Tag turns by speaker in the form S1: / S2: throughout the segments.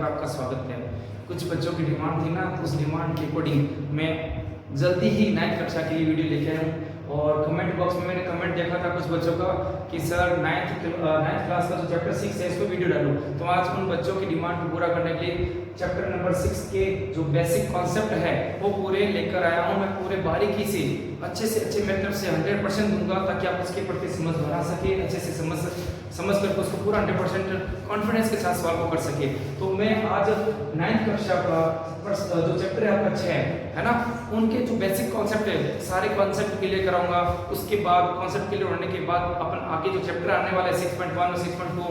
S1: आपका स्वागत है। कुछ बच्चों की डिमांड थी ना, तो उस डिमांड के अकॉर्डिंग मैं जल्दी ही 9th कक्षा के लिए वीडियो लेके आया हूँ। और कमेंट बॉक्स में मैंने कमेंट देखा था कुछ बच्चों का कि सर 9th क्लास का जो चैप्टर 6 है इसको वीडियो डालो। तो आज उन बच्चों की डिमांड को पूरा करने के लिए चैप्टर नंबर 6 के जो बेसिक कॉन्सेप्ट है वो पूरे लेकर आया हूँ। मैं पूरे बारीकी से अच्छे मेथड से 100% दूंगा ताकि आप उसके प्रति समझ बना सके, अच्छे से समझ करके उसको पूरा 100% कॉन्फिडेंस के साथ सॉल्व कर सके। तो मैं आज 9th कक्षा का जो चैप्टर है आपका 6 है ना, उनके जो बेसिक कॉन्सेप्ट है सारे कॉन्सेप्ट क्लियर कराऊंगा। उसके बाद कॉन्सेप्ट क्लियर होने के बाद अपन आगे जो चैप्टर आने वाला है 6.1 और 6.2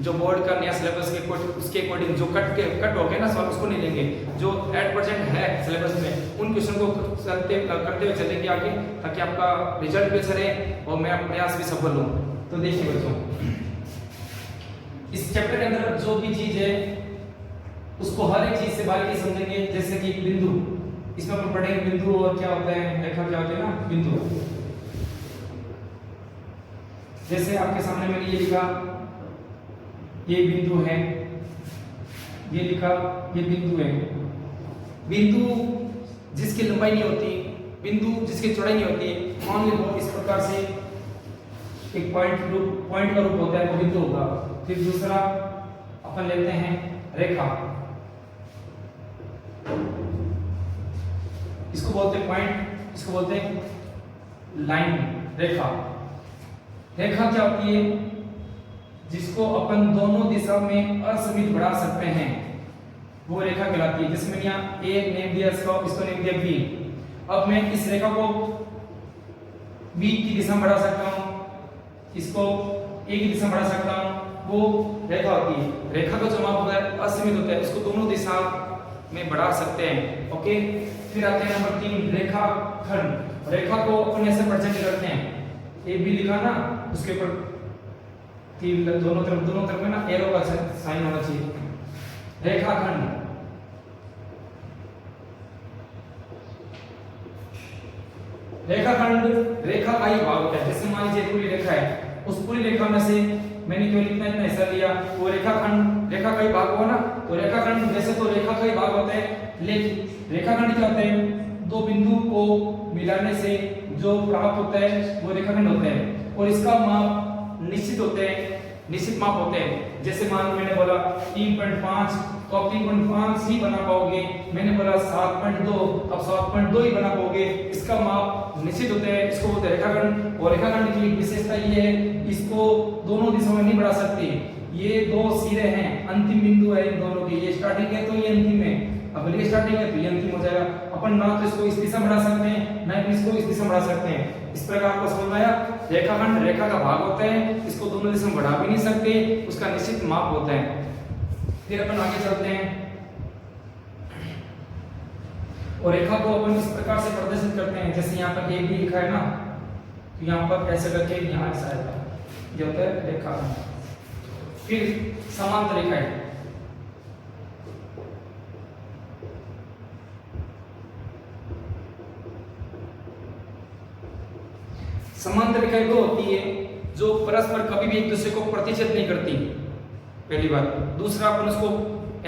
S1: जो बोर्ड का नया सिलेबस के उसके अकॉर्डिंग जो कट हो गए ना सवाल उसको नहीं लेंगे, जो एट प्रेजेंट है सिलेबस में उन क्वेश्चन को करते हुए चलेंगे आगे ताकि आपका रिजल्ट भी अच्छा रहे और मैं प्रयास भी सफल हूँ। तो देखिए बच्चों, इस चैप्टर के अंदर जो भी चीज है उसको हर एक चीज से बारीकी समझेंगे। जैसे कि बिंदु, इसमें अपन पढ़ेंगे बिंदु और क्या होता है, रेखा क्या होती है ना, बिंदु। जैसे आपके सामने मैंने ये लिखा, ये बिंदु है, ये लिखा, ये बिंदु है। बिंदु जिसकी लंबाई नहीं होती, बिंदु जिसकी चौड़ाई नहीं होती, मान लो इस प्रकार से एक पॉइंट का रूप होता है वो बिंदु होगा। फिर दूसरा अपन लेते हैं रेखा, इसको बोलते हैं पॉइंट, इसको बोलते हैं लाइन। रेखा क्या होती है, जिसको अपन दोनों दिशा में असमित बढ़ा सकते हैं वो रेखा कहलाती है। जिसमें यहाँ ए नेम दिया, इसको नेम दिया बी। अब मैं इस रेखा को बी की दिशा में बढ़ा सकता हूँ, इसको ए की दिशा में बढ़ा सकता हूँ, वो रेखा होती है। रेखा का जो माप होता है असीमित होता है, इसको दोनों दिशा में बढ़ा सकते हैं। ओके, फिर आते हैं नंबर 3 रेखाखंड। रेखा को अपन ऐसे प्रेजेंट करते हैं, ए बी लिखा ना, उसके ऊपर दोनों तरफ में ना एरो का साइन होना चाहिए। रेखाखंड, रेखाखंड रेखा का ही भाग होता है। जैसे मान लीजिए पूरी रेखा है, उस पूरी रेखा में से मैंने केवल इतना हिस्सा लिया, वो रेखाखंड रेखा का ही भाग हुआ ना। तो रेखाखंड वैसे तो रेखा का ही भाग होता है, लेकिन रेखाखंड क्या होते हैं, दो बिंदु को मिलाने से जो प्राप्त होता है वो रेखाखंड होता है। और इसका माप निश्चित होते हैं, निश्चित माप होते हैं। जैसे मान मैंने बोला 3.5, तो आप 3.5 ही बना पाओगे। मैंने बोला 7.2, अब 7.2 ही बना पाओगे। इसका माप निश्चित होते हैं, इसको बोलते हैं रेखाखंड। और रेखाखंड की विशेषता ये है, इसको दोनों दिशाओं में नहीं बढ़ा सकते। ये दो सिरे हैं, अंतिम बिंदु है इन दोनों के, ये स्टार्टिंग है तो ये अंतिम है। अगर ये स्टार्टिंग है तो ये अंतिम हो जाएगा। अपन ना तो इसको इस दिशा में बढ़ा सकते हैं, ना इसको इस दिशा में बढ़ा सकते हैं। इस प्रकार आपको समझ में आया। रेखाखंड रेखा का भाग होता है, इसको दोनों दिशा में बढ़ा भी नहीं सकते, उसका निश्चित माप होता है। फिर अपन आगे चलते हैं और रेखा को अपन इस प्रकार से प्रदर्शित करते हैं। जैसे यहाँ पर एक भी लिखा है ना, तो यहाँ पर ऐसे करके यहाँ ऐसा आएगा, ये होता है रेखा। फिर समांतर रेखा है, समांतर रेखाएं वो होती है जो परस्पर कभी भी एक दूसरे को प्रतिच्छेद नहीं करती, पहली बात। दूसरा अपन उसको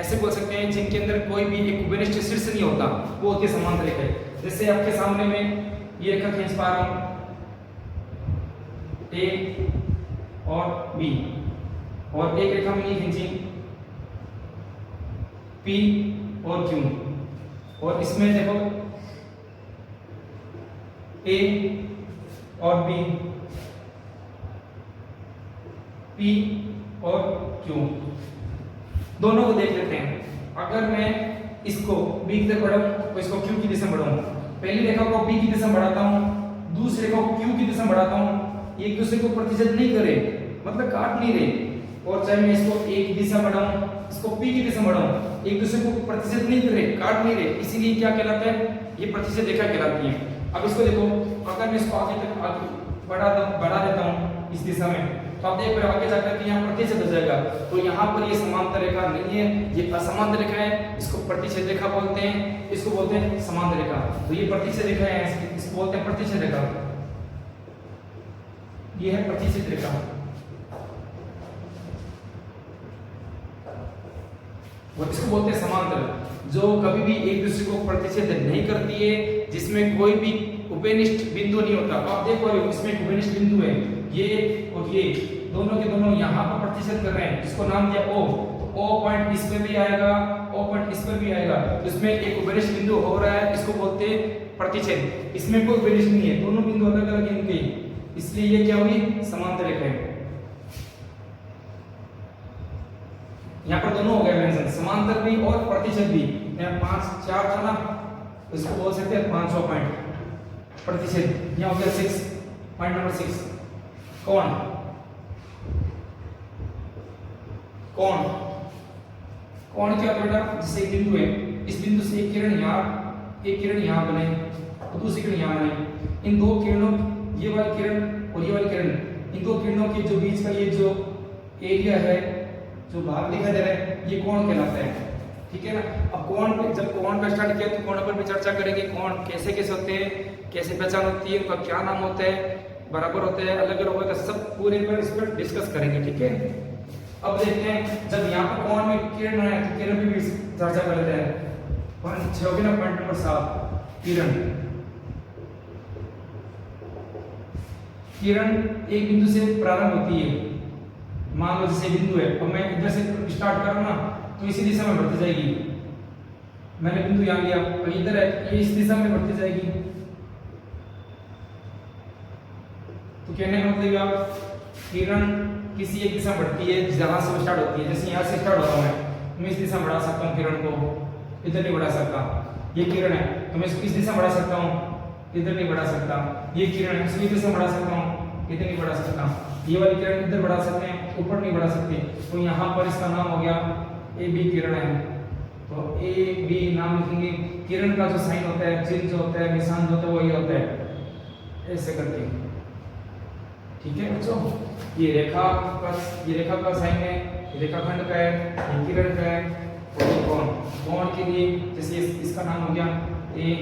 S1: ऐसे बोल सकते हैं जिनके अंदर कोई भी एक उपनिष्ठ शीर्ष नहीं होता, वो होती है समांतर रेखाएं। जैसे आपके सामने में ये रेखा खींच पा रहा हूं, ए और बी, और एक रेखा में खींची पी और क्यू, और इसमें देखो ए और बी, पी और क्यू, दोनों को देख लेते हैं। अगर मैं इसको बी की तरफ बढ़ाऊं तो इसको क्यू की दिशा में बढ़ाऊं, पहली रेखा को बी की दिशा में बढ़ाता हूं, दूसरी रेखा को क्यू की दिशा में बढ़ाता हूं, एक दूसरे को प्रतिच्छेद नहीं करे, मतलब काट नहीं रहे। और चाहे मैं इसको ए की दिशा बढ़ाऊं, इसको पी की दिशा में बढ़ाऊं, एक दूसरे को प्रतिच्छेद नहीं करे, काट नहीं रहे, इसीलिए क्या कहलाता है, ये प्रतिच्छेद रेखा कहलाती है। अब इसको देखो, अगर मैं इसको आगे तक बढ़ा देता हूँ इस दिशा में, तो आप देख रहे हो आगे जाकर के यहाँ प्रतिच्छेद हो जाएगा। तो यहाँ पर ये समांतर रेखा नहीं है, ये असमांतर रेखा है, इसको प्रतिच्छेद रेखा बोलते हैं, इसको बोलते हैं समांतर रेखा। तो ये प्रतिच्छेद रेखा है, इसको बोलते हैं प्रतिच्छेद रेखा, ये है प्रतिच्छेद रेखा। वो इसको बोलते हैं समांतर, जो कभी भी एक दूसरे को प्रतिच्छेद नहीं करती है, जिसमें कोई भी उपनिष्ठ बिंदु नहीं होता। आप देखो इसमें एक उपनिष्ठ बिंदु है, ये और ये दोनों के दोनों यहाँ पर प्रतिच्छेद कर रहे हैं, इसको नाम दिया O। तो O पॉइंट इस पे भी आएगा, O पॉइंट इस पे भी आएगा, तो इसमें एक उपनिष्ठ बिंदु हो रहा है, इसको बोलते हैं प्रतिच्छेद। इसमें कोई उपनिष्ठ नहीं है, दोनों बिंदु अलग अलग हैं इनके, इसलिए ये क्या होगी, समांतर रेखा है। यहाँ पर दोनों हो गए मेंशन, समांतर भी और प्रतिच्छेद भी। यहाँ 5 4 था ना, इसको बोल सकते हैं 5वां पॉइंट प्रतिच्छेद। यहाँ हो गया 6, पॉइंट नंबर 6 कोण। कोण कोण क्या होता है बेटा, जैसे एक बिंदु है, इस बिंदु से एक किरण यहाँ बने और दूसरी किरण यहाँ बने। इन दो किरणों, ये वाली किरण और ये वाली किरण, इन दो किरणों के जो बीच का ये जो एरिया है, जो भाग दिखाई दे रहा है, ये कोण कहलाता है। ठीक है ना। अब कोण पे, जब कोण का स्टार्ट किया तो कोण पर भी चर्चा करेंगे, कोण कैसे कैसे होते हैं, कैसे पहचान होती है, उनका क्या नाम होता है, बराबर होते हैं, अलग अलग होता है, सब पूरे पर इस पर डिस्कस करेंगे। ठीक है। अब देखते हैं, जब यहाँ पर कोण में किरण है तो किरण पे भी चर्चा कर लेते हैं। पॉइंट 6 होगी ना, पॉइंट नंबर 7 किरण। किरण एक बिंदु से प्रारंभ होती है। मान लो जैसे बिंदु है, अब मैं इधर से स्टार्ट करूँ ना तो इसी दिशा में बढ़ती जाएगी। मैंने बिंदु यहाँ लिया और इधर है, ये इस दिशा में बढ़ती जाएगी। तो कहने का मतलब आप किरण किसी एक दिशा बढ़ती है जहां से स्टार्ट होती है। जैसे यहाँ से स्टार्ट होता हूँ मैं इस दिशा में बढ़ा सकता हूँ किरण को, इधर नहीं बढ़ा सकता। ये किरण है तो मैं इसको इस दिशा में बढ़ा सकता हूँ, इधर नहीं बढ़ा सकता। ये किरण है इसको इस दिशा में बढ़ा सकता हूँ, इधर नहीं बढ़ा सकता। ये वाली किरण इधर बढ़ा सकते हैं, ऊपर नहीं बढ़ा सकते। तो यहाँ पर इसका नाम हो गया ए बी किरण है। तो ए बी नाम लिखेंगे। किरण का जो साइन होता है, चिन्ह जो होता है, निशान जो होता है वो ये होता है, ऐसे करके। ठीक है बच्चों, ये रेखा का साइन है, रेखाखंड का है, ये किरण का है और ये कोण। कोण के लिए जैसे इसका नाम हो गया ए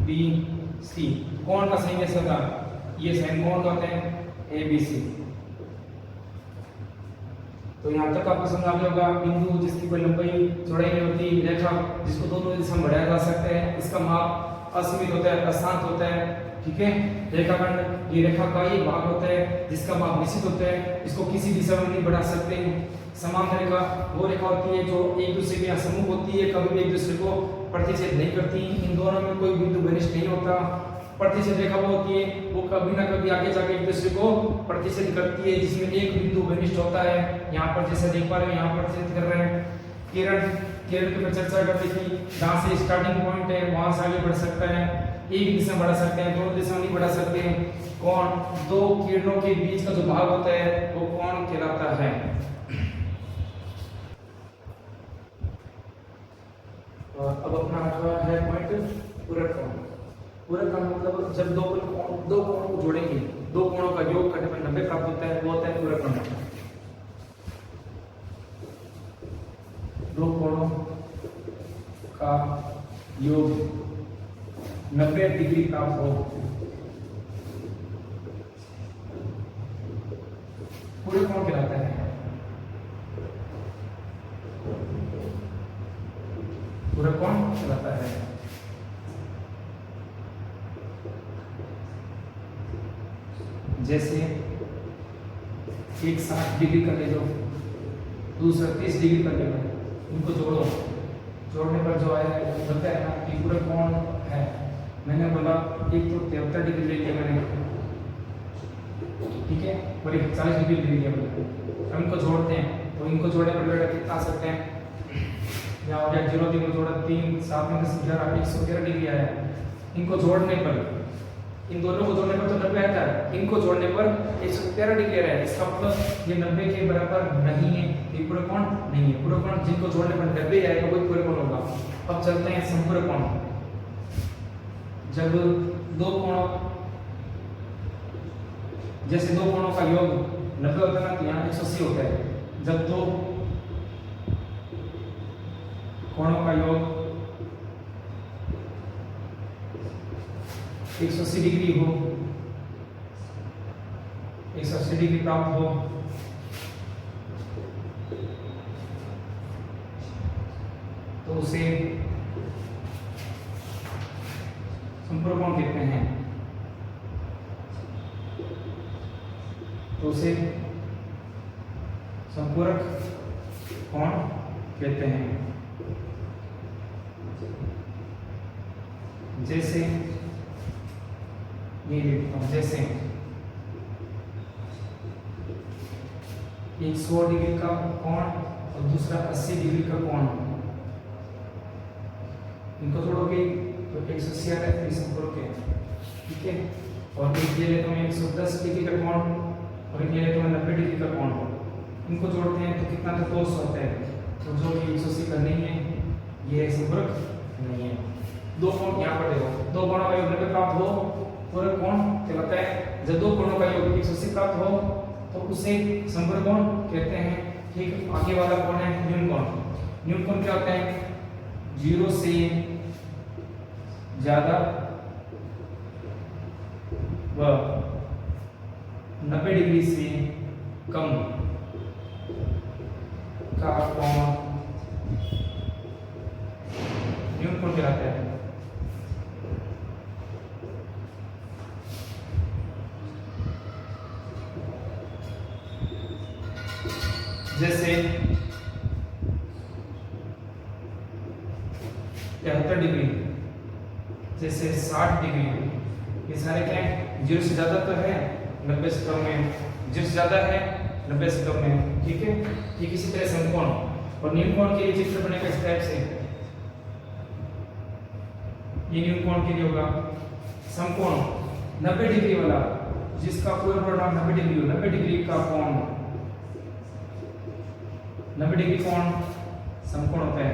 S1: बी सी। कोण का साइन ऐसे होता है, ये साइन कोण का होता है ए बी सी। तो यहाँ तक आपको समझ आ गया होगा। बिंदु जिसकी कोई लंबाई चौड़ाई नहीं होती, रेखा जिसको दोनों दिशा में बढ़ाया जा सकता है, इसका माप असीमित होता है, अशांत होता है। ठीक है। रेखाखंड, ये रेखा का ही भाग होता है जिसका माप निश्चित होता है, इसको किसी दिशा में नहीं बढ़ा सकते। समांतर रेखा वो रेखा होती है जो एक दूसरे के सम्मुख होती है, कभी भी एक दूसरे को प्रतिच्छेद नहीं करती। इन दोनों में कोई बिंदु घनिष्ठ नहीं होता। प्रतिच्छेद रेखा वो होती है वो कभी ना कभी आगे जाके एक दूसरे को प्रतिच्छेद करती है, जिसमें एक बिंदु घनिष्ठ होता है। यहाँ पर जैसे देख पा रहे हैं, यहाँ प्रतिच्छेद कर रहे हैं। किरण की चर्चा करते थी, जहाँ से स्टार्टिंग पॉइंट है वहां से आगे बढ़ सकता है, एक दिशा बढ़ा सकते हैं, दोनों दिशा नहीं बढ़ा सकते हैं। कोण, दो किरणों के बीच का जो भाग होता है वो कोण कहलाता है। अब अपना अगला है पॉइंट पूरक कोण। पूरक कोण मतलब जब दो कोणों को जोड़ेंगे, दो कोणों का योग करने पर 90 प्राप्त होता है, वो होता है पूरक कोण। दो कोणों का योग 90 डिग्री प्राप्त हो, पूरक कोण कहलाता है। पूरक कोण कहलाता है। जैसे एक 60 डिग्री कर ले लो, दूसरा 30 डिग्री कर ले लो, इनको जोड़ो, जोड़ने पर जो आया है बताया है ना कि पूरक कोण है। मैंने बोला एक तो 73 डिग्री ले लिया मैंने, ठीक है, और एक 40 डिग्री ले लिया मैंने। हम इनको जोड़ते हैं तो इनको जोड़ने पर बेटा कितना आ सकते हैं, यहाँ हो गया 0 3 जोड़ा 3 7 में 10 11 111 डिग्री आया। इनको जोड़ने पर, इन दोनों को जोड़ने पर तो 90 आता है, इनको जोड़ने पर 113 डिग्री आ रहा है। इसका मतलब ये 90 के बराबर नहीं है, ये पूरक कोण नहीं है। पूरक कोण जिनको जोड़ने पर 90 आएगा वही पूरक कोण होगा। अब चलते हैं संपूरक कोण। जब दो कोणों, जैसे दो कोणों का योग 90 होता है ना, तो यहाँ 180 होता है। जब दो कोणों का योग 180 डिग्री हो, 180 डिग्री प्राप्त हो, उसे संपूरक कोण कहते हैं। तो उसे संपूरक कोण कहते हैं। जैसे ये लिखता हूं, जैसे 100 डिग्री का कोण और दूसरा 80 डिग्री का कोण, इनको जोड़ोगे तो 180 आता है, फिर संपूरक है, ठीक है। और एक ये लेता हूं 110 डिग्री का कोण और एक ये लेता हूं 90 डिग्री का कोण, इनको जोड़ते हैं तो कितना, तो 200 आता है। तो जो कि 180 का नहीं है, ये संपूरक नहीं है। दो कोण यहाँ पर देखो, दो कोणों का योग 90 प्राप्त हो, पूरक कोण कहलाता है। जब दो कोणों का योग 180 प्राप्त हो तो उसे संपूरक कोण कहते हैं। ठीक, आगे वाला कोण है न्यून कोण। न्यून कोण क्या होता है, 0 से ज्यादा व 90 डिग्री से कम का कोण न्यून कोण कहलाता है। जैसे 73 डिग्री, जैसे 60 डिग्री, ये सारे क्या है, 0 से ज्यादा तो है, 90 से कम है, 0 से ज्यादा है, 90 से कम है, ठीक है। ठीक इसी तरह समकोण और न्यून कोण के लिए चित्र बनेगा इस टाइप से। ये न्यून कोण के लिए होगा समकोण 90 डिग्री वाला, जिसका पूरा परिणाम 90 डिग्री हो, 90 डिग्री का कोण, 90 डिग्री कोण समकोण होता है।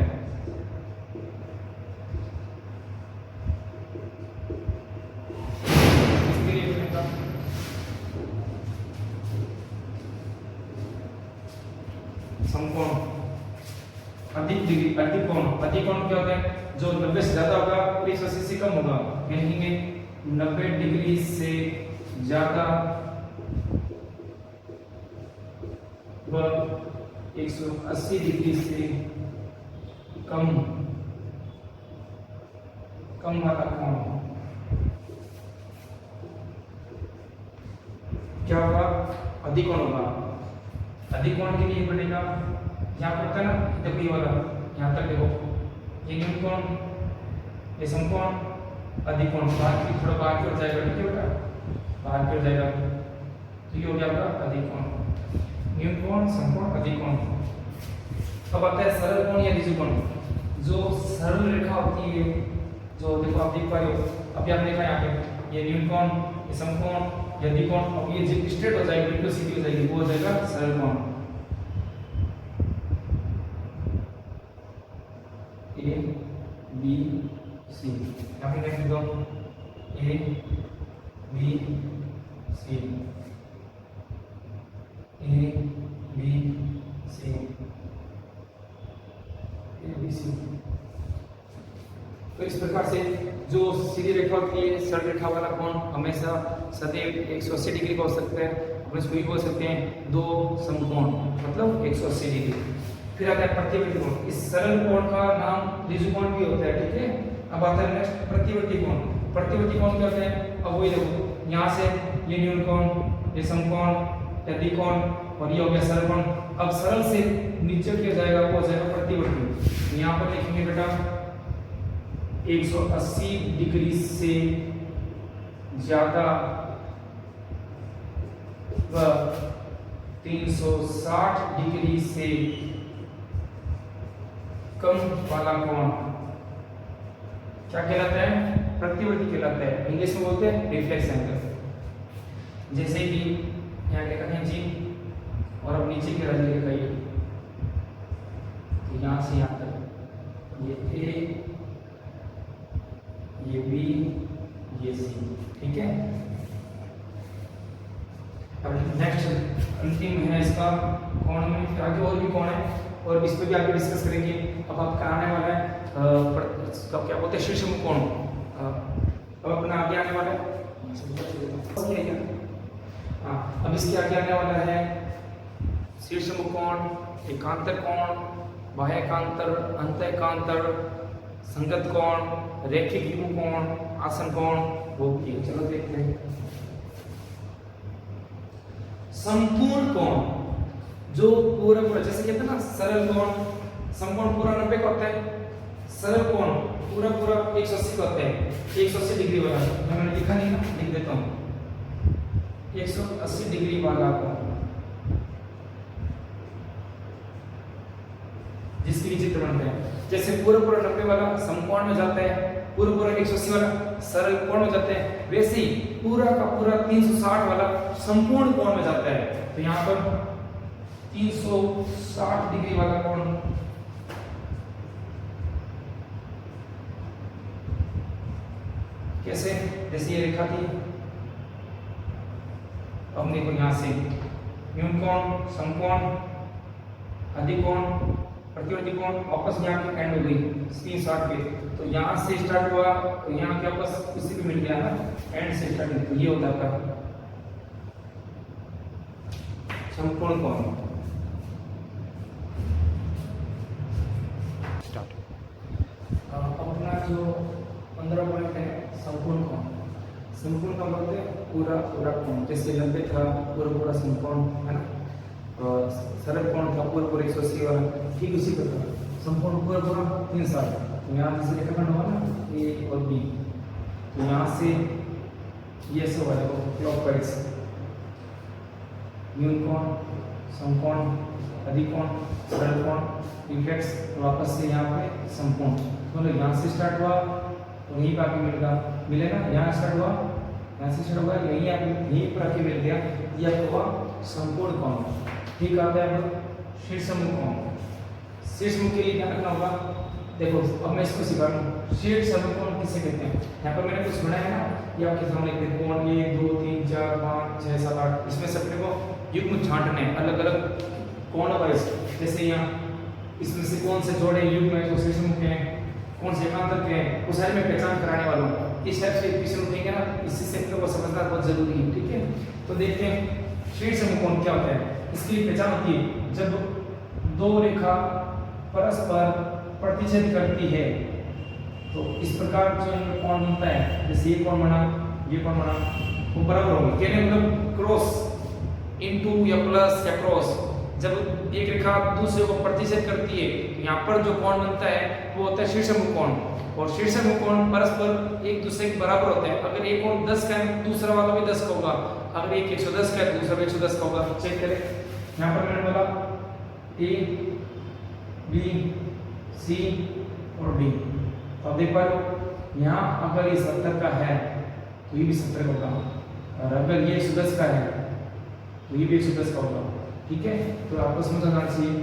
S1: इसके लिए बनेगा समकोण अधिक डिग्री, अधिक कोण। अधिक कोण क्या होता है, जो 90 से ज्यादा होगा और 180 से कम होगा। लिखेंगे 90 डिग्री से ज्यादा व 180 डिग्री से कम वाला कोण क्या होगा, अधिक कोण होगा। अधिक कोण के लिए बनेगा, यहाँ पर था ना, देखो ये वाला, यहाँ तक देखो, ये न्यून कोण, ये समकोण, अधिक कोण, बाहर की थोड़ा बाहर की ओर जाएगा, ठीक है बेटा, बाहर की ओर जाएगा, तो ये हो गया आपका अधिक कोण। न्यून कोण, समकोण, अधिक कोण। अब आता है सरल कोण या ऋजु कोण। जो सरल रेखा होती है, जो देखो आप देख पा रहे हो, अभी आप देखा यहाँ पे, ये न्यून कोण, ये समकोण, ये अधिक कोण। अब ये जो स्ट्रेट हो जाएगी, बिल्कुल सीधी हो जाएगी, वो हो जाएगा सरल कोण। ए बी सी, यहाँ पे लिख दो A B C, A B C, A B C. तो इस प्रकार से जो सीधी रेखा होती है, सरल रेखा वाला कोण हमेशा सदैव 180 डिग्री का हो सकता है। अपन इसको भी बोल सकते हैं दो समकोण, मतलब 180 डिग्री। फिर आता है प्रतिवर्ती कोण। इस सरल कोण का नाम ऋजु कोण भी होता है, ठीक है। अब आता है नेक्स्ट प्रतिवर्ती कोण। प्रतिवर्ती कोण क्या होता है, अब वही देखो, यहाँ से ये न्यून कोण, ये समकोण, ये अधिक कोण और ये हो गया सरल कोण। अब सरल से नीचे किया जाएगा, वो हो जाएगा प्रतिवर्ती। यहाँ पर लिखेंगे बेटा 180 डिग्री से ज्यादा व 360 डिग्री से कम वाला कोण क्या कहलाता है, प्रतिवर्ती कहलाता है। इंग्लिश में बोलते हैं रिफ्लेक्स एंगल। जैसे कि यहाँ लिखा है जी, और अब नीचे की तरफ लिखा है, तो यहाँ से यहाँ तक ये ए, ये बी, ये सी, ठीक है। अब नेक्स्ट अंतिम है इसका कोण में, आगे और भी कोण है और इस पर भी आगे डिस्कस करेंगे। अब आपका आने वाला है क्या बोलते हैं, शीर्ष मुख कोण। अब अपना आगे आने वाला है, अब इसके आगे आने वाला है शीर्ष मुख कोण, एकांतर कोण, बाह्यकांतर, अंतःकांतर, संगत कोण, रैखिक युग्म कोण, आसन कोण, भोगकीय। चलो देखते हैं। संपूर्ण कोण जो पूरा पूरा, जैसे कहते हैं ना सरल कोण, समकोण पूरा 90 का होता है, सरल कोण पूरा पूरा 180 का होता है, 180 डिग्री वाला। मैंने लिखा नहीं ना, लिख देता हूँ। 180 डिग्री वाला कोण जिसके लिए चित्र बनते हैं, जैसे पूरा पूरा 90 वाला समकोण में जाता है, पूरा पूरा 180 वाला सरल कोण में जाता है, वैसे ही पूरा का पूरा 360 वाला संपूर्ण कोण में जाता है। तो यहाँ पर 360 डिग्री वाला कोण कैसे, जैसे ये रेखा थी, अब देखो यहाँ से न्यून कोण, समकोण, अधिकोण, प्रतिवर्ती कोण वापस यहाँ पे एंड हो गई 360 पे। तो यहाँ से स्टार्ट हुआ तो यहाँ के वापस उसी पे मिल गया ना, एंड से स्टार्ट। तो ये होता था समकोण कोण। अपना जो 15 पॉइंट है संपूर्ण कोण। संपूर्ण का मतलब है पूरा पूरा कोण, जैसे 90 था पूरा पूरा समकोण है ना, और सरल कोण था पूरा पूरा 180 वाला, ठीक उसी प्रकार संपूर्ण पूरा पूरा 360। तो यहाँ जैसे रेखाखंड हुआ ना ए और बी, तो यहाँ से ये सब वाले को क्लॉकवाइज न्यून कोण, समकोण, अधिकोण, सरल कोण, इफेक्ट्स, वापस से यहाँ पे संपूर्ण। मतलब यहाँ से स्टार्ट हुआ और यहीं पर आके मिलेगा, यहाँ स्टार्ट हुआ, यहाँ से स्टार्ट हुआ, यहीं पर आके मिल गया, ये आपको हुआ संपूर्ण कोण। ठीक आता है अब शीर्षमुख कोण। शीर्षमुख के लिए क्या करना होगा, देखो अब मैं इसको सिखा रहा हूँ। शीर्षमुख कोण किसे कहते हैं, यहाँ पर मैंने कुछ बनाया ना, ये आपके सामने कोण 1 2 3 4 5 6 7 8, इसमें से अपने को युग्म छांटने अलग अलग कोण वाइज। जैसे यहाँ इसमें से कौन से जोड़े युग्म है जो शीर्षमुख के हैं, कौन से एकांतर के हैं, उस सारे में पहचान कराने वाला हूँ। इस टाइप से क्वेश्चन उठेंगे ना, इसी से अपने को समझना बहुत जरूरी है। ठीक है, तो देखते हैं शीर्षमुख कोण क्या होता है। इसकी पहचान होती है जब दो रेखा परस्पर प्रतिच्छेद करती है, तो इस प्रकार जो इनका कोण बनता है, जैसे ये कोण बना, ये कोण बना, वो बराबर होंगे। कहने मतलब क्रॉस इनटू या प्लस या क्रॉस, जब एक रेखा दूसरे को प्रतिच्छेद करती है, यहाँ पर जो कोण बनता है वो होता है शीर्षमुख कोण। और शीर्षमुख कोण परस्पर एक दूसरे के बराबर होते हैं। अगर एक कोण 10 का है, दूसरा वाला भी 10 का होगा। अगर एक 110 का है, दूसरा भी 110 का होगा। चेक करें, यहाँ पर मैंने बोला ए बी सी और डी। अब देख पा रहे हो, यहाँ अगर ये 70 का है तो ये भी 70 का होगा, और अगर ये 110 का है तो ये भी 110 का होगा। ठीक है, तो आपको समझ आना चाहिए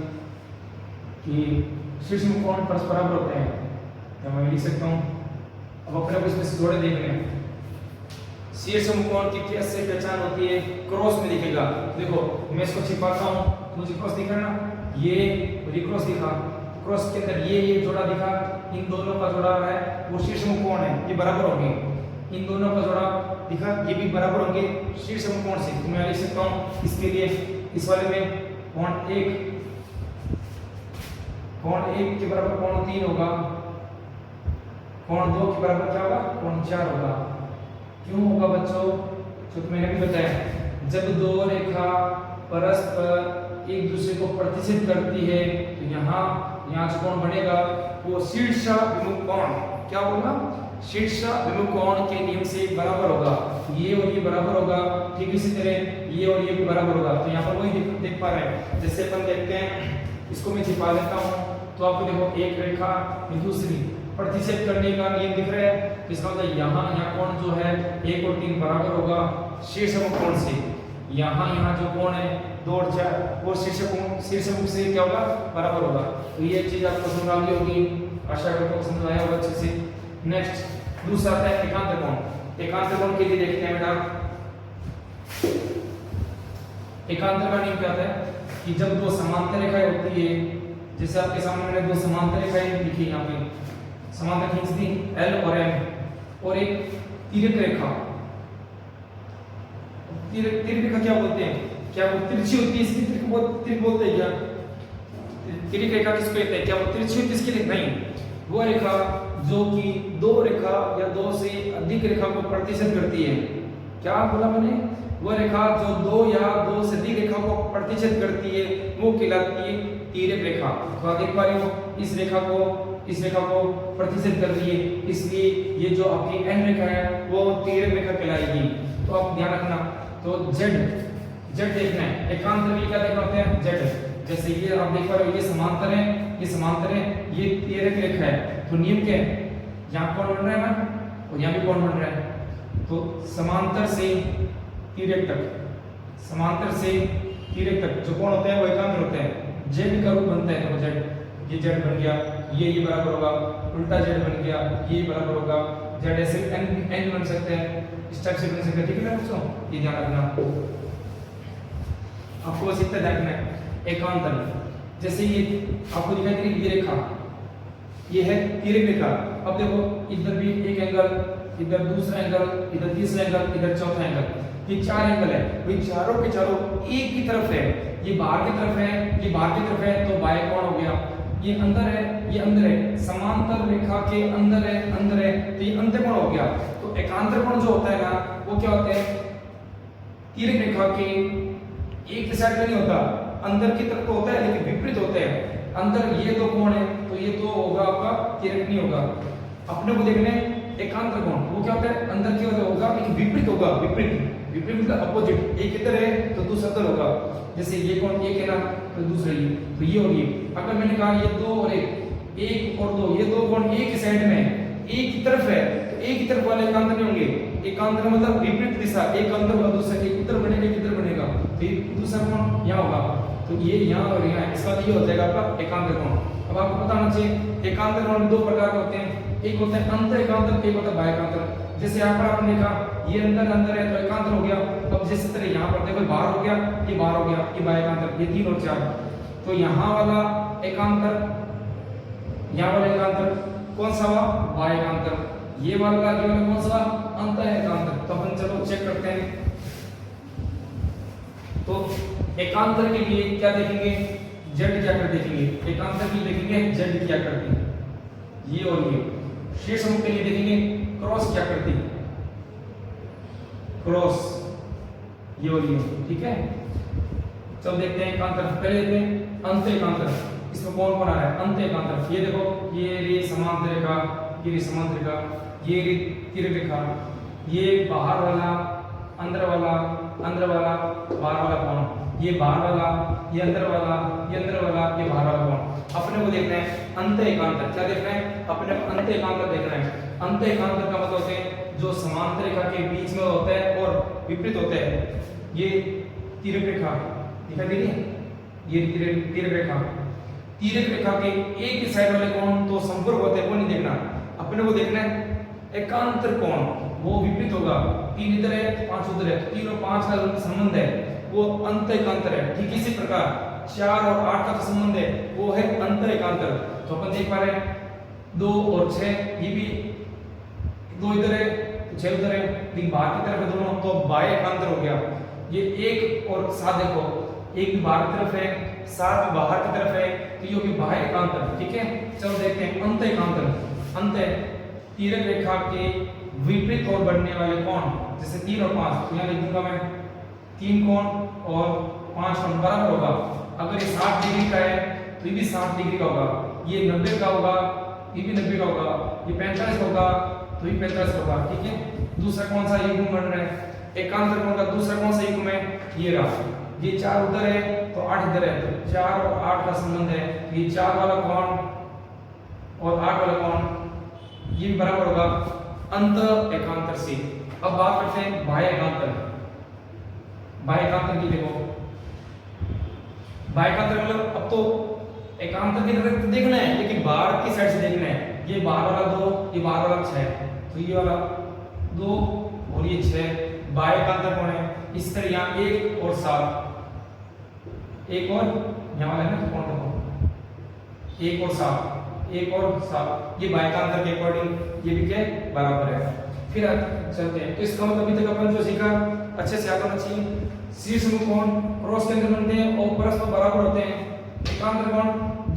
S1: कि शीर्षमुख कोण परस्पर बराबर होते हैं। तो मैं लिख सकता हूँ, अब अपने को इसमें से जोड़े देख रहे हैं। शीर्षमुख कोण की कैसे पहचान होती है, क्रॉस में दिखेगा। देखो मैं इसको छिपाता हूँ, मुझे क्रॉस दिख रहा है ना, ये क्रॉस दिखा, क्रॉस के अंदर ये जोड़ा दिखा, इन दोनों का जोड़ा है वो शीर्षमुख कोण है, ये बराबर होंगे। इन दोनों का जोड़ा दिखा, ये भी बराबर होंगे शीर्षमुख कोण से। तो मैं लिख सकता हूँ इसके लिए, इस वाले में कोण 1 के बराबर कोण 3 होगा, कोण 2 के बराबर क्या होगा, कोण 4 होगा। क्यों होगा बच्चों, तो मैंने भी बताया, जब दो रेखा परस्पर एक दूसरे को प्रतिच्छेद करती है तो यहाँ जो कोण बनेगा वो शीर्ष विमुख कोण, क्या होगा, शीर्ष विमुख कोण के नियम से बराबर होगा। ये और ये बराबर होगा, ठीक इसी तरह ये और ये भी बराबर होगा। तो यहाँ पर वही देख पा रहे हैं। जैसे अपन देखते हैं, इसको मैं छिपा लेता हूँ, तो आपको देखो एक रेखा दूसरी प्रतिच्छेद करने का नियम दिख रहा है। इसका मतलब यहाँ कोण जो है 1 और 3 बराबर होगा शीर्षमुख कोण से। यहाँ जो कोण है 2 और 4 वो शीर्षमुख से क्या होगा, बराबर होगा। तो ये चीज आपको समझ आ गई होगी, आशा करता हूँ समझ आया होगा अच्छे से। नेक्स्ट दूसरा आता है एकांतर कोण। एकांतर कोण के लिए देखते हैं बेटा, एकांतर का नियम क्या होता है कि जब दो समांतर रेखाएं होती है, जैसे आपके सामने मैंने 2 समांतर रेखाएं लिखी, यहाँ पे समांतर खींच दी L और M, और एक तिर्यक रेखा। तिर्यक रेखा क्या बोलते हैं, क्या वो तिरछी होती है, इसकी तिर्यक बोलते हैं क्या, तिर्यक रेखा किसको कहते हैं? क्या वो तिरछी होती है इसके लिए? नहीं, वो रेखा जो कि दो रेखा या दो से अधिक रेखा को प्रतिच्छेद करती है। क्या बोला मैंने? वो रेखा जो दो या दो से अधिक रेखा को प्रतिच्छेद करती है वो कहलाती है तिर्यक रेखा। तो आप देख पा रहे हो इस रेखा को प्रतिच्छेद कर रही है, इसलिए ये जो आपकी एन रेखा है वो तिर्यक रेखा कहलाएगी। तो आप ध्यान रखना। तो जेड देखना है, एकांतर भी क्या देखना होता है? जेड। जैसे ये आप देख पा रहे हो ये समांतर है, ये तिर्यक रेखा है। तो नियम क्या है? यहाँ कौन बन रहा है ना, और यहाँ भी कौन बन रहा है? तो समांतर से तिर्यक तक जो कोण होते हैं वो एकांतर होते हैं। जेड का रूप बनता है, तो जेड, ये जेड बन गया, ये बराबर होगा, उल्टा जेड बन गया, ये बराबर होगा, जेड ऐसे एन बन सकते हैं, इस टाइप से बन सकते हैं। ठीक है बच्चों, ये ध्यान रखना आपको, बस इतना ध्यान रखना है। एकांतर जैसे ये आपको दिखाई दे रही ये रेखा, ये है तिर्यक रेखा। अब देखो इधर भी एक एंगल, इधर दूसरा एंगल, इधर तीसरा एंगल, इधर चौथा एंगल, ये चार एंगल है। ये चारों के चारों एक ही तरफ है, ये बाहर की तरफ है, ये बाहर की तरफ है, तो बाएं कोण हो गया। ये अंदर है, ये अंदर है, समांतर रेखा के अंदर है, तो ये अंतःकोण हो गया। तो एकांतर कोण जो होता है ना वो क्या होता है? तिर्यक रेखा के एक साइड में नहीं होता, अंदर की तरफ तो होता है लेकिन विपरीत होता है। अंदर ये दो कोण है तो ये दो होगा आपका, तिर्यक नहीं होगा। अपने को देखने एकांतर कोण वो क्या होता है? अंदर की ओर होगा लेकिन विपरीत होगा, विपरीत मतलब अपोजिट। एक इधर है तो दूसरा उधर होगा। जैसे ये कोण एक है ना तो दूसरा ये, तो ये होगी। अगर मैंने कहा ये दो और एक और दो, ये दो कोण एक ही साइड में एक ही तरफ है, तो एक ही तरफ वाले एकांतर नहीं होंगे। एकांतर मतलब विपरीत दिशा, एक अंदर होगा दूसरा एक उधर बनेगा, एक इधर बनेगा, तो ये दूसरा कोण यहाँ होगा, तो ये यहाँ और यहाँ, इसका ये हो जाएगा आपका एकांतर कोण। अब आपको पता होना चाहिए एकांतर कोण दो प्रकार के होते हैं, एक होता है अंत एकांतर, एक होता है बाह्य एकांतर। जैसे यहाँ पर आपने देखा ये अंदर है तो एकांतर हो गया। अब जिस तरह यहाँ पर देखो बाहर हो गया, ये बाहर हो गया, ये बाह्य एकांतर, ये 3 और 4। तो यहाँ वाला एकांतर, यहाँ वाला एकांतर कौन सा हुआ? बाह्य एकांतर। ये वाला कौन सा? अंत एकांतर। तो अपन चलो चेक करते हैं। तो एकांतर के लिए क्या देखेंगे? जेड क्या कर देखेंगे? एकांतर के लिए देखेंगे जेड क्या करती है, ये और ये। शेष समूह के लिए देखेंगे क्रॉस क्या करती है, क्रॉस, ये और ये। ठीक है, चलो देखते हैं एकांतर। पहले देखते हैं अंत एकांतर। इसमें कौन कौन आ रहा है? अंत एकांतर। ये देखो ये रे समांतर रेखा, ये रे समांतर रेखा, ये रे तिर्यक रेखा, ये बाहर वाला, अंदर वाला, बाहर वाला कोण, ये बाहर वाला, ये अंदर वाला, ये अंदर वाला, ये बाहर वाला कोण। अपने को देखना है अंत एकांतर। क्या देखना है? अपने को अंत एकांतर देखना है। अंत एकांतर का मतलब होते हैं जो समांतर रेखा के बीच में होता है और विपरीत होता है। ये तिर्यक रेखा दिखाई दे रही है, ये तिर्यक रेखा। तिर्यक रेखा के एक ही साइड वाले कोण तो संपर्क होते हैं, वो नहीं देखना। अपने को देखना है एकांतर कोण, वो विपरीत होगा। 3 इधर है 5 उधर है, 3 और 5 का संबंध है वो अंत एकांतर है। ठीक इसी प्रकार 4 और 8 का संबंध है वो है अंत एकांतर। तो अपन देख पा रहे हैं 2 और 6, ये भी 2 इधर है 6 उधर है, लेकिन बाहर की तरफ है दोनों, तो बाह्य एकांतर हो गया। ये 1 और 7 देखो, एक बाहर की तरफ है, 7 बाहर की तरफ है, तो ये हो गया बाह्य एकांतर। ठीक है, चलो देखते हैं अंत एकांतर। अंत तिर्यक रेखा के विपरीत ओर बढ़ने वाले कोण, जैसे 3 और 5, यहाँ लिख दूंगा मैं 3 कोण और 5 कोण बराबर होगा। अगर ये 60 डिग्री का है तो ये भी 60 डिग्री का होगा, ये 90 का होगा, ये भी 90 का होगा, ये 45 होगा तो ये 45 होगा। ठीक है, दूसरा कौन सा युग्म बन रहा है? एकांतर कोण का दूसरा कौन सा युग्म है? ये रहा। ये 4 उधर है तो 8 इधर है, तो 4 और 8 का संबंध है, ये 4 वाला कोण और 8 वाला कोण ये बराबर होगा अंत एकांतर से। अब बात करते हैं बाह्य एकांतर। बाह्य एकांतर की देखो, बाह्य एकांतर मतलब अब तो एकांतर की तरफ देखना है लेकिन बाहर की साइड से देखना है। ये बाहर वाला 2, ये बाहर वाला 6, तो ये वाला 2 और ये 6 बाह्य एकांतर कोण है। इस तरह यहाँ 1 और 7, एक और यहाँ वाला है ना कोण देखो, 1 और 7, 1 और 7, ये बाह्य एकांतर के अकॉर्डिंग ये भी क्या बराबर है। फिर चलते हैं, तो इसका मतलब अभी तक अपन जो सीखा अच्छे से याद होना चाहिए। शीर्ष मुख कोण क्रॉस के अंदर बनते हैं और परस्पर बराबर होते हैं। एकांतर कोण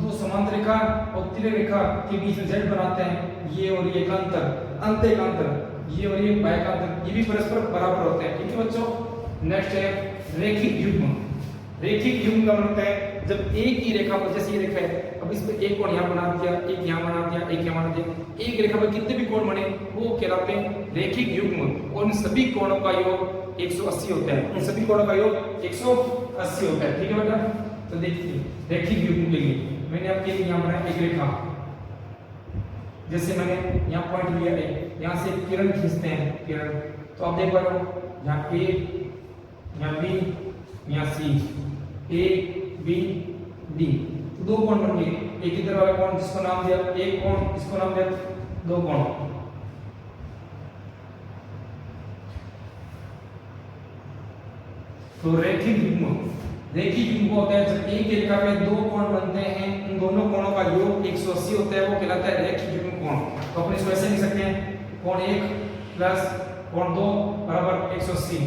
S1: दो समांतर रेखा और तिर्यक रेखा के बीच में जेड बनाते हैं, ये और ये का अंतर, अंत्य का अंतर, ये और ये बाह्य का अंतर, ये भी परस्पर बराबर होते हैं। ठीक है बच्चों। नेक्स्ट है रेखिक युग्म। रेखिक युग्म का मतलब है जब एक ही रेखा पर, जैसे ये रेखा है, अब इस पे एक कोण यहाँ बना दिया, एक यहाँ बना दिया, एक यहाँ बना दिया, एक रेखा पर कितने भी कोण बने वो कहलाते हैं रेखिक युग्म। और इन सभी कोणों का योग 180 होता है, इन सभी कोणों का योग 180 होता है। ठीक है बेटा। तो देखिए रेखिक युग्म के लिए मैंने आपके लिए यहाँ बनाया एक रेखा, जैसे मैंने यहाँ पॉइंट लिया है, यहाँ से किरण खींचते हैं, किरण, तो आप देख पा रहे हो यहाँ ए, यहाँ बी, यहाँ सी, ए बी डी, तो दो कोण बन गए। एक इधर वाला कोण जिसको नाम दिया एक कोण, इसको नाम दिया दो कोण। तो रेखिक युग्म, रेखिक युग्म होता है जब एक रेखा पे दो कोण बनते हैं, इन दोनों कोणों का योग 180 होता है, वो कहलाता है रेखिक युग्म कोण। तो अपन इसको ऐसे लिख सकते हैं कोण 1 प्लस कोण 2 बराबर 180।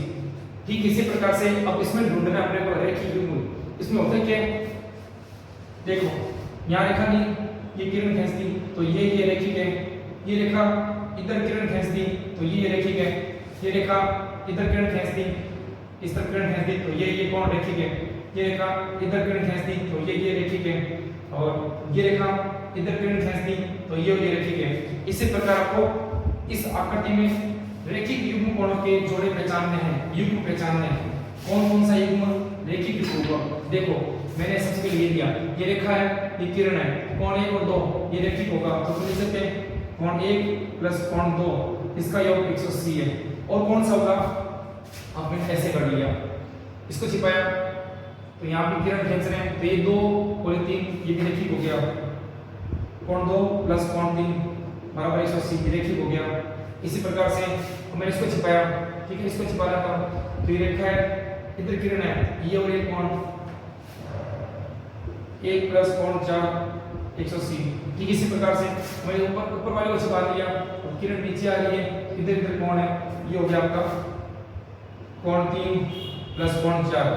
S1: ठीक इसी प्रकार से अब इसमें ढूंढना है अपने को रेखिक युग्म। इसमें होता है क्या, देखो यहाँ रेखा नहीं, ये किरण खींच दी तो ये रेखिक है, ये रेखा इधर किरण खींच दी तो ये रेखिक है, ये रेखा इधर किरण खींच दी, इस तरफ किरण खींच दी तो ये कोण रेखिक है, ये रेखा इधर किरण खींच दी तो ये रेखिक है, और ये रेखा इधर किरण खींच दी तो ये रेखिक है। इसी प्रकार आपको इस आकृति में रेखिक युग्म कोणों के जोड़े पहचानने हैं, युग्म पहचानने हैं। कौन कौन सा युग्म रेखिक युग्म होगा, देखो मैंने सबसे पहले ये दिया, ये रेखा है, ये किरण है, कोण 1 और 2 ये रेखिक होगा। तो लिख सकते हैं कोण 1 प्लस कोण 2 इसका योग 180 है। और कौन सा होगा, आपने ऐसे कर लिया, इसको छिपाया तो यहाँ पे किरण खींच रहे हैं तो ये 2 और 3 ये भी रेखिक हो गया। कोण 2 प्लस कोण 3 बराबर 180 रेखिक हो गया। इसी प्रकार से मैंने इसको छिपाया, ठीक है, इसको छिपा रहा था तो ये रेखा है, इधर किरण है, ये और ये कोण 1 प्लस कोण 4 180। ठीक इसी प्रकार से मैंने ऊपर वाले को छिपा दिया, किरण नीचे आ रही है, इधर इधर कोण है, ये हो गया आपका कोण 3 प्लस कोण 4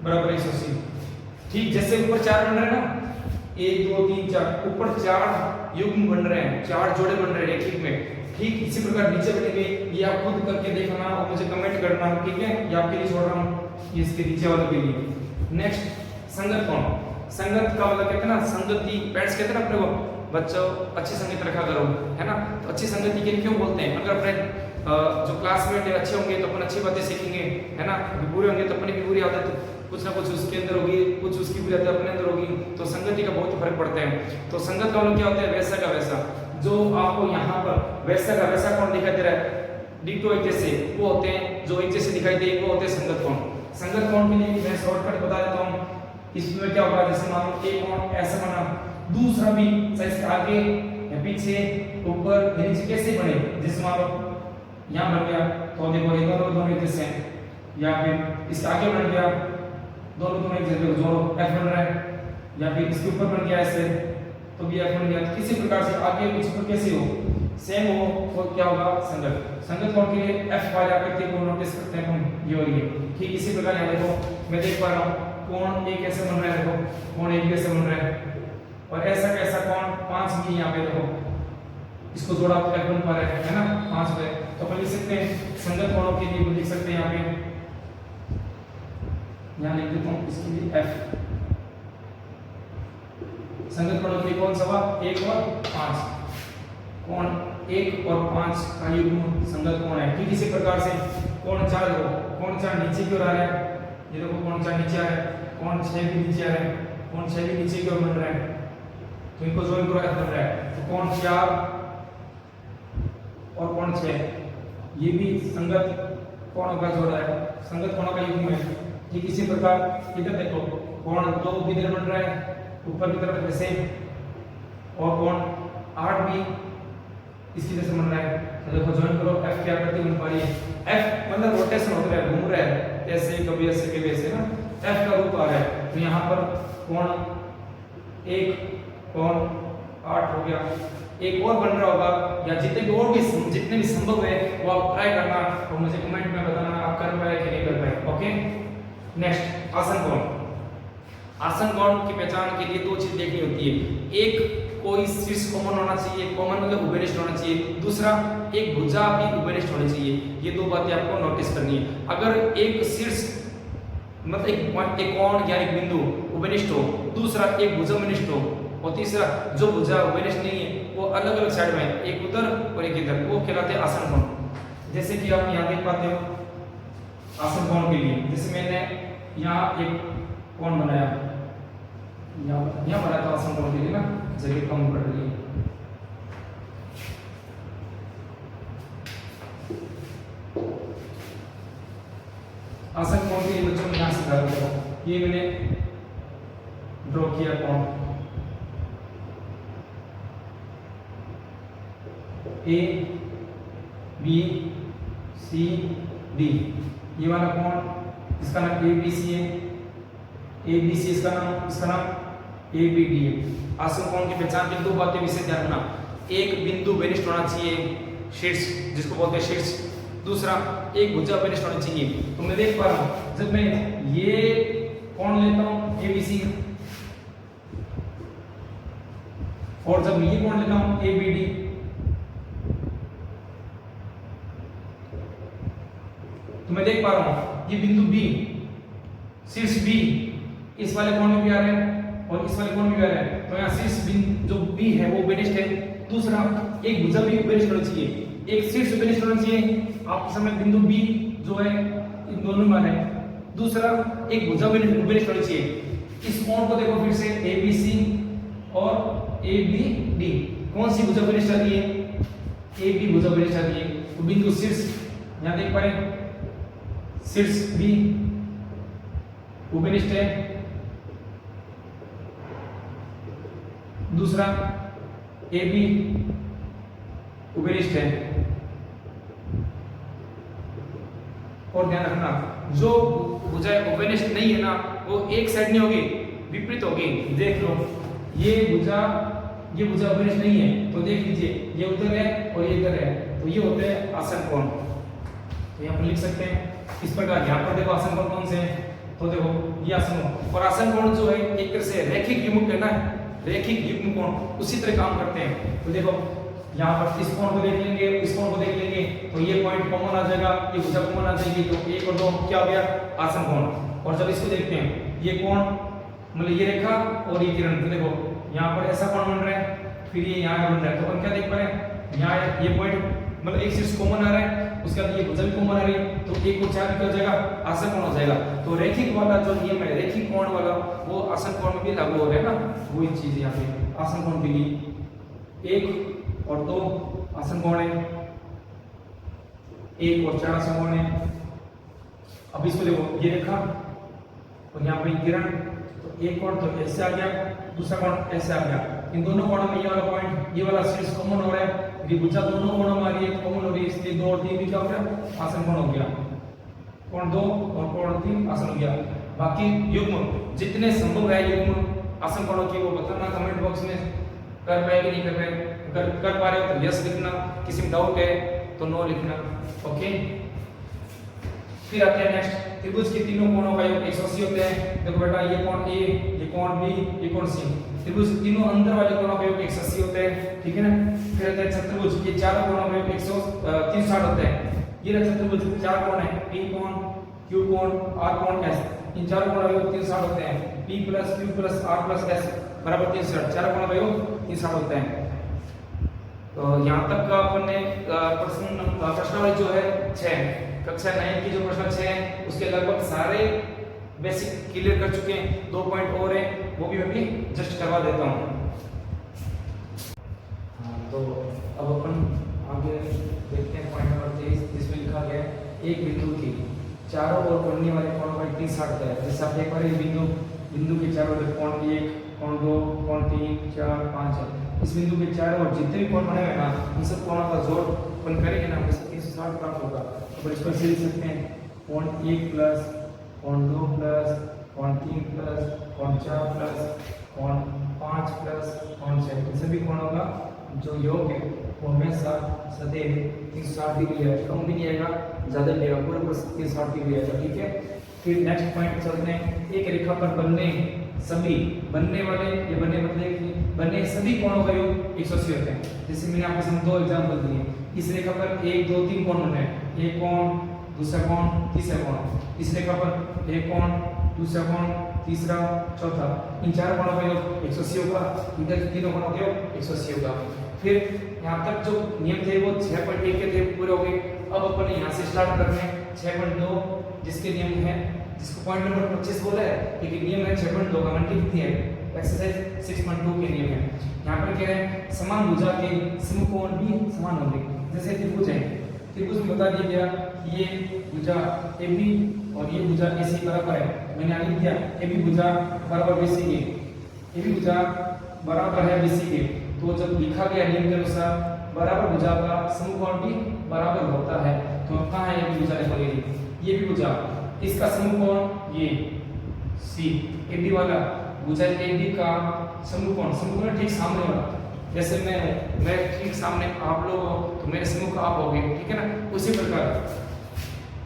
S1: बराबर 180। ठीक जैसे ऊपर 4 बन रहे हैं ना, 1 2 3 4, ऊपर 4 युग्म बन रहे हैं, 4 जोड़े बन रहे हैं रेखिक में। ठीक इसी प्रकार नीचे बनेंगे, ये आप खुद करके देखना और मुझे कमेंट करना, ठीक है, ये आपके लिए छोड़ रहा हूँ, ये इसके नीचे वालों के लिए। नेक्स्ट संगत कोण। संगत का मतलब कहते हैं ना, संगति, पेरेंट्स कहते हैं ना अपने को बच्चों अच्छी संगति रखा करो, है ना। तो अच्छी संगति के लिए क्यों बोलते हैं, अगर अपने जो क्लासमेट है अच्छे होंगे तो अपन अच्छी बातें सीखेंगे, है ना। बुरे होंगे तो अपनी भी बुरी आदत कुछ ना कुछ उसके अंदर होगी, कुछ उसकी बुरी आदत अपने अंदर होगी, तो संगति का बहुत फर्क पड़ता है। तो संगत का मतलब क्या होता है, वैसा का वैसा, जो आपको यहाँ पर वैसा का वैसा कोण दिखाई दे रहा है, डिटो एक जैसे वो होते हैं, जो एक जैसे दिखाई दे वो होते हैं संगत कोण। संगत कोण के लिए मैं शॉर्टकट बता देता हूँ, इसमें क्या होगा, जैसे मान लो एक कोण ऐसा बना, दूसरा भी चाहे आगे या पीछे ऊपर नीचे कैसे बने, जैसे मान लो यहाँ बन गया तो देखो ये दोनों एक जैसे हैं, या फिर इसके आगे बन गया दोनों एक जैसे, जो एफ बन रहा है, या फिर इसके ऊपर बन गया ऐसे तो भी एफ बन गया। तो किसी प्रकार से आगे पीछे पर कैसे हो, सेम हो, तो क्या होगा संगत। संगत कोण के लिए एफ वाले आकृति को नोटिस करते हैं हम, ये और ये। ठीक इसी प्रकार यहाँ देखो मैं देख पा रहा हूँ कोण एक ऐसे बन रहा है, देखो कोण एक ऐसे बन रहा है, और ऐसा कैसा कोण 5 भी यहाँ पे देखो, इसको जोड़ा तो एफ बन पा रहा है ना 5 पे। तो अपन लिख सकते हैं संगत कोणों के लिए लिख सकते हैं यहाँ पे, यहाँ लिख देता हूँ इसके लिए एफ। संगत कोणों के लिए कौन सा, 1 और 5, कोण 1 और 5 का युग्म संगत कोण है। ठीक इसी प्रकार से कोण 4 देखो, कोण 4 नीचे की ओर आ रहा है, ये देखो कोण 4 नीचे आ रहा है, कोण 6 भी नीचे आ रहा है, कोण 6 भी नीचे की ओर बन रहा है, तो इनको ज्वाइन करो एफ बन रहा है। तो कोण 4 और कोण 6 ये भी संगत कोणों का जोड़ा है, संगत कोणों का युग्म है। ठीक इसी प्रकार इधर देखो कोण 2 भी इधर बन रहा है ऊपर की तरफ जैसे, और कोण 8 भी इसकी जैसे बन रहा है। तो देखो ज्वाइन करो, एफ क्या करती बन पा रही है, एफ मतलब रोटेशन होता है, घूम रहा है ऐसे कभी ऐसे कभी ऐसे ना, एफ का रूप आ रहा है। तो यहाँ पर कोण 1 कोण 8 हो गया, एक और बन रहा होगा, या जितने भी संभव है वो आप ट्राई करना और मुझे कमेंट में बताना आप कर पाए कि नहीं कर पाए। ओके नेक्स्ट आसन कोण। आसन कोण की पहचान के लिए दो चीज देखनी होती है, एक कोई शीर्ष कॉमन होना चाहिए, कॉमन मतलब उभयनिष्ठ होना चाहिए, दूसरा एक भुजा भी उभयनिष्ठ होनी चाहिए। ये दो बातें आपको नोटिस करनी है। अगर एक शीर्ष मतलब एक कोण या एक बिंदु उभयनिष्ठ हो, दूसरा एक भुजा उभयनिष्ठ हो और तीसरा जो भुजा उभयनिष्ठ नहीं है वो अलग अलग साइड में, एक उधर और एक इधर, वो कहलाते हैं आसन कोण। जैसे कि आप यहाँ देख पाते हो आसन कोण के लिए, जैसे मैंने यहाँ एक कोण बनाया, यहाँ बनाया था आसन कोण के लिए ना, जगह कम पड़ रही है। आसन कोण के लिए बच्चों में यहाँ से डाल दिया, ये मैंने ड्रॉ किया कोण ए बी सी डी, ये वाला कोण इसका नाम ए बी सी है, ए बी सी इसका नाम ए बी डी है। आसन कोण की पहचान की दो बातें विशेष ध्यान रखना, एक बिंदु उभयनिष्ठ होना चाहिए शीर्ष जिसको बोलते हैं शीर्ष, दूसरा एक भुजा उभयनिष्ठ होनी चाहिए। तो मैं देख पा रहा हूं जब मैं ये कोण लेता हूं ए बी सी और जब ये कोण लेता हूं ए बी डी, तो मैं देख पा रहा हूं ये बिंदु बी शीर्ष बी इस वाले कोण में भी आ रहा है और इस वाले कोण में भी आ रहा है। तो यहाँ शीर्ष बिंदु जो बी है वो उभयनिष्ठ है, दूसरा एक भुजा भी उभयनिष्ठ होना चाहिए, एक शीर्ष उभयनिष्ठ होना चाहिए आपके सामने बिंदु बी जो है इन दोनों में आ रहा है, दूसरा एक भुजा उभयनिष्ठ होनी चाहिए। इस कोण को देखो फिर से ए बी सी और ए बी डी, कौन सी भुजा उभयनिष्ठ आती है, ए बी भुजा उभयनिष्ठ आती है। तो बिंदु शीर्ष यहाँ देख पाए शीर्ष बी उभयनिष्ठ है, दूसरा ए बी उभयनिष्ठ है। और ध्यान रखना जो भुजा उभयनिष्ठ नहीं है ना वो एक साइड नहीं होगी, विपरीत होगी। देख लो ये भुजा उभयनिष्ठ नहीं है तो देख लीजिए ये उधर है और ये इधर है, तो ये होते हैं आसन कोण। तो यहाँ पर लिख सकते हैं इस प्रकार। यहाँ पर देखो आसन कोण कौन से हैं, तो देखो ये आसन कोण, और आसन कोण जो है एक तरह से रैखिक युग्म कहना है, रैखिक युग्म कोण उसी तरह काम करते हैं। तो देखो यहाँ पर इस कोण को देख लेंगे, इस कोण को देख लेंगे, तो ये पॉइंट कॉमन आ जाएगा, ये भुजा कॉमन आ जाएगी, तो एक और दो क्या हो गया आसन कोण। और जब इसको देखते हैं ये कोण मतलब ये रेखा और ये किरण, तो देखो यहाँ पर ऐसा कोण बन रहा है, फिर ये यहाँ बन रहा है, तो अपन क्या देख पा रहे हैं यहाँ ये पॉइंट मतलब एक शीर्ष कॉमन आ रहा है, उसके बाद ये भुजा भी कॉमन आ रही है, तो एक को चार क्या हो जाएगा आसन कोण हो जाएगा। तो रैखिक वाला जो नियम है रैखिक कोण वाला वो आसन कोण में भी लागू हो रहा है ना, वही चीज यहाँ पे आसन कोण के लिए एक और दो आसन कोण है, एक और चार आसन कोण है। अब इसको देखो ये रेखा और यहाँ पे किरण, तो एक कोण तो ऐसे आ गया, दूसरा कोण ऐसे आ गया, इन दोनों कोणों में ये वाला पॉइंट ये वाला शीर्ष कॉमन हो रहा है, ये भुजा दोनों कोणों में आ रही है कॉमन हो रही है, इसलिए 2 और 3 भी क्या हो गया आसन कोण हो गया, कोण 2 और कोण 3 आसन हो गया। बाकी युग्म जितने संभव है युग्म आसन कोणों की वो बताना कमेंट बॉक्स में, कर पाए कि नहीं कर पाए, अगर कर पा रहे हो तो यस लिखना, किसी में डाउट है तो नो लिखना। ओके, फिर आते हैं नेक्स्ट त्रिभुज के तीनों कोणों का योग 180 होते हैं। देखो बेटा ये कोण ए, ये कोण बी, ये कोण सी, त्रिभुज तीनों अंदर वाले कोणों का योग 180 होते हैं, ठीक है ना। फिर आता है चतुर्भुज, ये चारों कोणों का योग 360 होते हैं। ये रहा चतुर्भुज, चार कोण है, पी कोण, क्यू कोण, आर कोण, एस, इन चारों कोणों का योग 360 होते हैं। P plus Q plus R plus S बराबर 360, चारों कोणों का योग 360 होता है। तो यहाँ तक का अपन ने प्रश्नावली जो है 6 कक्षा 9 की जो प्रश्न 6 है उसके लगभग सारे बेसिक क्लियर कर चुके हैं। 2 पॉइंट और है वो भी मैं भी जस्ट करवा देता हूँ। तो अब अपन आगे देखते हैं पॉइंट नंबर 23 जिसमें लिखा गया है एक बिंदु की चारों ओर पड़ने वाले कोणों का 360 है। जैसे आप देख पा रहे हैं बिंदु के चारों ओर कोण 1, कोण 2, कोण 3, 4, 5 है। इस बिंदु के चारों ओर जितने भी कोण बने हुए हैं ना उन सब कोणों का जोड़ अपन करेंगे ना हमें 360 प्राप्त होगा। तो इस पर से लिख सकते हैं कोण 1 प्लस कोण 2 प्लस कोण 3 प्लस कोण 4 प्लस कोण 5 प्लस कोण 6, इन सभी कोणों का जो योग है वो हमेशा सदैव 360 डिग्री है, कम भी नहीं आएगा ज्यादा नहीं आएगा, पूरे 360 डिग्री आएगा, ठीक है। फिर नेक्स्ट पॉइंट चलते हैं। एक रेखा पर बनने सभी बनने वाले, ये बनने मतलब कि बनने सभी कोणों का योग 180 होते हैं। जैसे मैंने आपको सामने 2 एग्जांपल दिए, इस रेखा पर 1 2 3 कोण बन रहे हैं, एक कोण, दूसरा कोण, तीसरा कोण। इस रेखा पर एक कोण, दूसरा कोण, तीसरा, चौथा, इन 4 कोणों का योग 180 होगा, इधर तीनों कोणों का योग 180 होगा। फिर यहाँ तक जो नियम थे वो 6.1 के थे, पूरे हो गए। अब अपन यहाँ से स्टार्ट करते हैं 6.2, जिसके नियम है, जिसको पॉइंट नंबर 25 बोला है, लेकिन नियम है 6.2 का, घंटी कितनी है, एक्सरसाइज 6.2 के नियम है। यहाँ पर कह रहे हैं समान भुजा के समकोण भी समान होंगे। जैसे त्रिभुज है, त्रिभुज में बता दिया गया ये भुजा AB और ये भुजा AC बराबर है। मैंने आगे दिया AB भुजा बराबर BC के, AB भुजा बराबर है BC के। तो जब लिखा गया नियम के अनुसार बराबर भुजा का समकोण भी बराबर होता है। तो कहाँ है ये भुजा, देखो ये भी भुजा, इसका समकोण ये C, AB वाला भुजा AB का समकोण, समकोण ठीक सामने वाला, जैसे मैं ठीक सामने आप लोग हो तो मेरे सम्मुख आप होगे, ठीक है ना। उसी प्रकार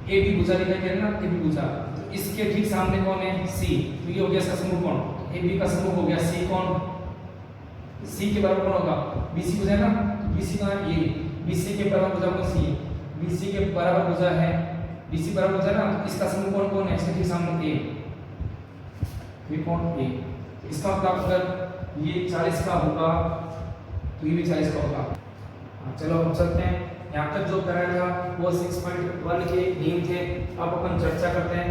S1: AB भुजा दिखाई दे रहा है ना, AB भुजा, तो इसके ठीक सामने कौन है, C, तो ये हो गया इसका समकोण। AB का समकोण हो गया C, कौन, C के बराबर कौन होगा, BC भुजा है ना, तो BC का ये BC के बराबर भुजा कौन सी है, BC के बराबर भुजा है, BC बराबर भुजा ना, तो इसका समकोण कौन है, इसके ठीक सामने A, ये कौन A। इसका मतलब अगर ये 40 का होगा तो ये भी 40 का होगा। चलो अब चलते हैं, यहाँ तक जो कराया था वो 6.1 के नियम थे। अब अपन चर्चा करते हैं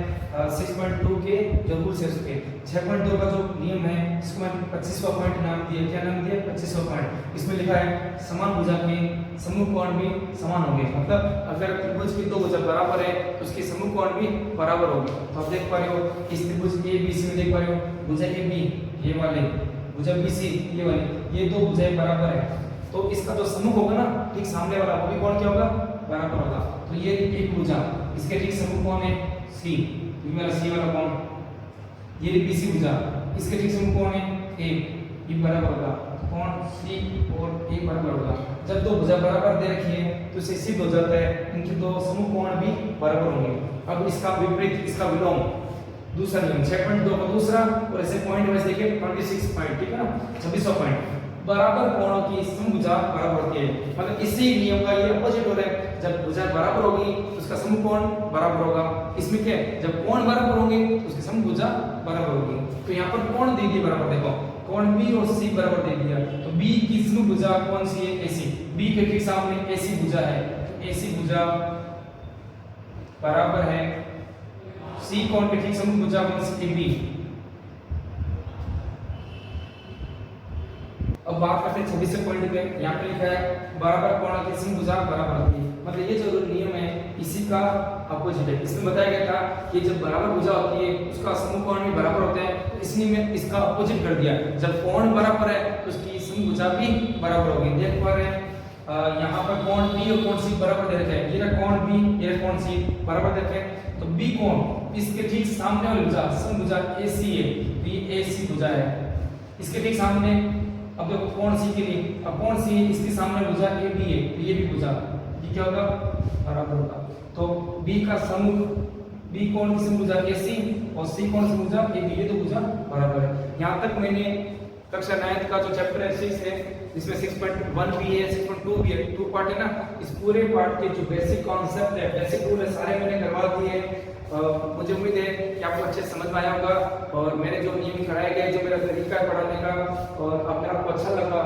S1: 6.2 के जो रूल्स है उसके। 6.2 का जो नियम है इसको मैंने 25वां पॉइंट नाम दिया, क्या नाम दिया, 25वां पॉइंट। इसमें लिखा है समान भुजा के समकोण भी समान होंगे, मतलब अगर त्रिभुज की 2 भुजा बराबर है तो उसके समकोण भी बराबर होंगे। तो आप देख पा रहे हो इस त्रिभुज ABC में देख पा रहे हो भुजा AB ये वाले, भुजा BC ये वाली, ये 2 भुजाएं बराबर है, तो इसका जो समूह होगा ना ठीक सामने वाला वो भी कोण क्या होगा, बराबर होगा। तो ये एक भुजा, इसके ठीक समूह कौन है C, ये मेरा C वाला कोण, ये BC भुजा, इसके ठीक समूह कौन है A, ये बराबर होगा, कोण C और A बराबर होगा। जब 2 भुजा बराबर दे रखी है तो इसे सिद्ध हो जाता है इनके 2 समूह कोण भी बराबर होंगे। अब इसका विपरीत, इसका विलोम, दूसरा नियम 6.2 का दूसरा, और ऐसे पॉइंट वाइज देखिए 26 पॉइंट, ठीक है ना, 26वां पॉइंट, बराबर कोणों की समभुजा बराबर होती है। मतलब इसी नियम का ये अपोजिट हो रहा है, जब भुजा बराबर होगी तो उसका समकोण बराबर होगा। इसमें क्या है, जब कोण बराबर होंगे तो उसकी समभुजा बराबर होगी। तो यहाँ पर कोण दे दिए बराबर, देखो कोण B और C बराबर दे दिया, तो B की समभुजा कौन सी है, AC, B के ठीक सामने AC भुजा है, तो AC भुजा बराबर है C कोण के ठीक समभुजा कौन सी है, B। अब बात करते हैं 26वें पॉइंट पे, यहाँ पे लिखा है बराबर कोण की समभुजा बराबर होती है। मतलब ये जो नियम है इसी का अपोजिट है। इसमें बताया गया था कि जब बराबर भुजा होती है उसका समकोण भी बराबर होते हैं, तो इसलिए मैं इसका अपोजिट कर दिया, जब कोण बराबर है तो उसकी समभुजा भी बराबर होगी। देख पा रहे हैं यहाँ पर कोण B और कोण C बराबर दे रखे हैं, ये कोण B ये कोण C बराबर दे रखे हैं, तो B कोण इसके ठीक सामने वाली भुजा समभुजा AC है, तो ये AC भुजा है, इसके ठीक सामने। अब देखो कोण C के लिए, अब कोण C इसके सामने भुजा AB है, तो ये भी भुजा, ये क्या होगा, बराबर होगा। तो B का समूह, B कोण की समभुजा AC और C कोण की समभुजा AB, ये दो भुजा बराबर है। यहाँ तक मैंने कक्षा 9 का जो चैप्टर है 6 है, इसमें 6.1 भी है, 6.2 भी है, 2 पार्ट है ना, इस पूरे पार्ट के जो बेसिक कॉन्सेप्ट है, बेसिक रूल है, सारे मैंने करवा दिए हैं। मुझे उम्मीद है कि आपको अच्छे समझ में आया होगा, और मैंने जो नियम कराया गया, जो मेरा तरीका है पढ़ाने का, और अगर आपको अच्छा लगा,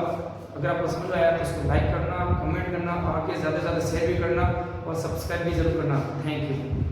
S1: अगर आपको समझ में आया तो उसको लाइक करना, कमेंट करना, आगे ज़्यादा से ज़्यादा शेयर भी करना और सब्सक्राइब भी जरूर करना। Thank you.